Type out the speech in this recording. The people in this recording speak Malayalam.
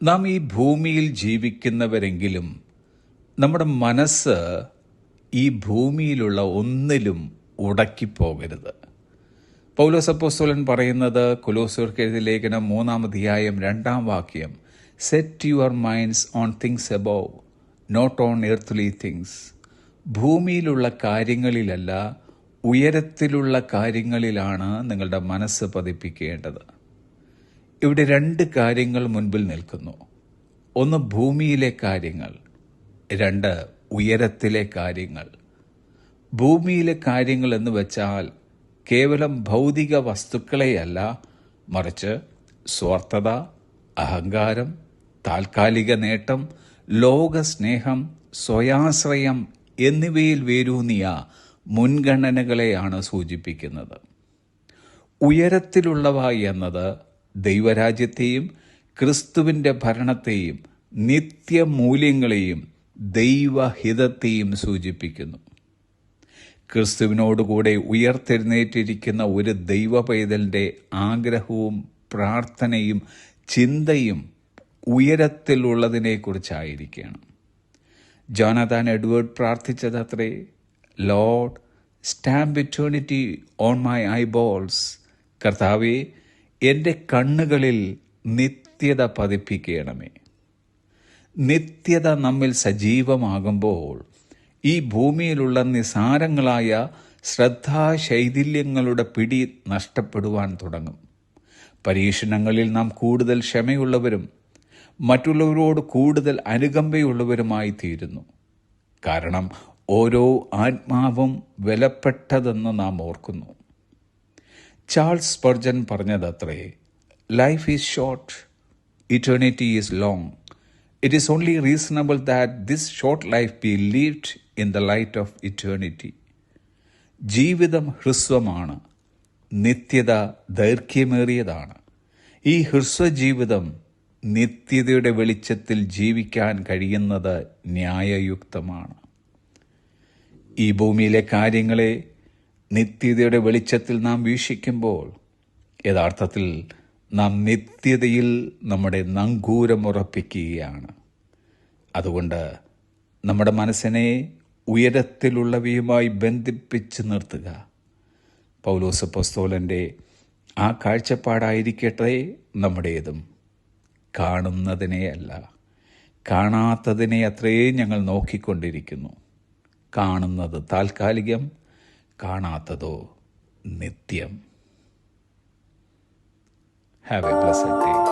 നാം ഈ ഭൂമിയിൽ ജീവിക്കുന്നവരെങ്കിലും നമ്മുടെ മനസ്സ് ഈ ഭൂമിയിലുള്ള ഒന്നിലും ഉടക്കിപ്പോകരുത്. പൗലോസ് അപ്പോസ്തലൻ പറയുന്നത് കൊലോസ്യർക്ക് എഴുതിയ ലേഖനം 3-ാം അധ്യായം 2-ാം വാക്യം, set your minds on things above, not on earthly things. ഭൂമിയിലുള്ള കാര്യങ്ങളിലല്ല, ഉയരത്തിലുള്ള കാര്യങ്ങളിലാണ് നിങ്ങളുടെ മനസ്സ് പതിപ്പിക്കേണ്ടത്. ഇവിടെ 2 കാര്യങ്ങൾ മുൻപിൽ നിൽക്കുന്നു. ഒന്ന് ഭൂമിയിലെ കാര്യങ്ങൾ, 2 ഉയരത്തിലെ കാര്യങ്ങൾ. ഭൂമിയിലെ കാര്യങ്ങൾ എന്ന് വെച്ചാൽ കേവലം ഭൗതിക വസ്തുക്കളെയല്ല, മറിച്ച് സ്വാർത്ഥത, അഹങ്കാരം, താൽക്കാലിക നേട്ടം, ലോകസ്നേഹം, സ്വയാശ്രയം എന്നിവയിൽ വേരൂന്നിയ മുൻഗണനകളെയാണ് സൂചിപ്പിക്കുന്നത്. ഉയരത്തിലുള്ളവ എന്നത് ദൈവരാജ്യത്തെയും ക്രിസ്തുവിൻ്റെ ഭരണത്തെയും നിത്യമൂല്യങ്ങളെയും ദൈവഹിതത്തെയും സൂചിപ്പിക്കുന്നു. ക്രിസ്തുവിനോടുകൂടെ ഉയർത്തെഴുന്നേറ്റിരിക്കുന്ന ഒരു ദൈവ പൈതലിൻ്റെ ആഗ്രഹവും പ്രാർത്ഥനയും ചിന്തയും ഉയരത്തിലുള്ളതിനെക്കുറിച്ചായിരിക്കണം. ജോനാഥാൻ എഡ്വേർഡ് പ്രാർത്ഥിച്ചതത്രേ, Lord stamp eternity on my eyeballs. കർത്താവേ, എൻ്റെ കണ്ണുകളിൽ നിത്യത പതിപ്പിക്കണമേ. നിത്യത നമ്മിൽ സജീവമാകുമ്പോൾ ഈ ഭൂമിയിലുള്ള നിസാരങ്ങളായ ശ്രദ്ധാശൈഥില്യങ്ങളുടെ പിടി നഷ്ടപ്പെടുവാൻ തുടങ്ങും. പരീക്ഷണങ്ങളിൽ നാം കൂടുതൽ ക്ഷമയുള്ളവരും മറ്റുള്ളവരോട് കൂടുതൽ അനുകമ്പയുള്ളവരുമായി തീരുന്നു. കാരണം ഓരോ ആത്മാവും വിലപ്പെട്ടതെന്ന് നാം ഓർക്കുന്നു. ചാൾസ് സ്പർജൻ പറഞ്ഞതത്രേ, life is short, eternity is long. It is only reasonable that this short life be lived in the light of eternity. ജീവിതം ഹ്രസ്വമാണ്, നിത്യത ദൈർഘ്യമേറിയതാണ്. ഈ ഹ്രസ്വജീവിതം നിത്യതയുടെ വെളിച്ചത്തിൽ ജീവിക്കാൻ കഴിയുന്നത് ന്യായയുക്തമാണ്. ഈ ഭൂമിയിലെ കാര്യങ്ങളെ നിത്യതയുടെ വെളിച്ചത്തിൽ നാം വീക്ഷിക്കുമ്പോൾ യഥാർത്ഥത്തിൽ നാം നിത്യതയിൽ നമ്മുടെ നങ്കൂരമുറപ്പിക്കുകയാണ്. അതുകൊണ്ട് നമ്മുടെ മനസ്സിനെ ഉയരത്തിലുള്ളവയുമായി ബന്ധിപ്പിച്ച് നിർത്തുക. പൗലോസ് അപ്പോസ്തലൻ്റെ ആ കാഴ്ചപ്പാടായിരിക്കട്ടെ നമ്മുടേതും. കാണുന്നതിനെയല്ല, കാണാത്തതിനെ അത്രയേ ഞങ്ങൾ നോക്കിക്കൊണ്ടിരിക്കുന്നു. കാണുന്നത് താൽക്കാലികം, കാണാത്തതോ നിത്യം. Have a blessed day.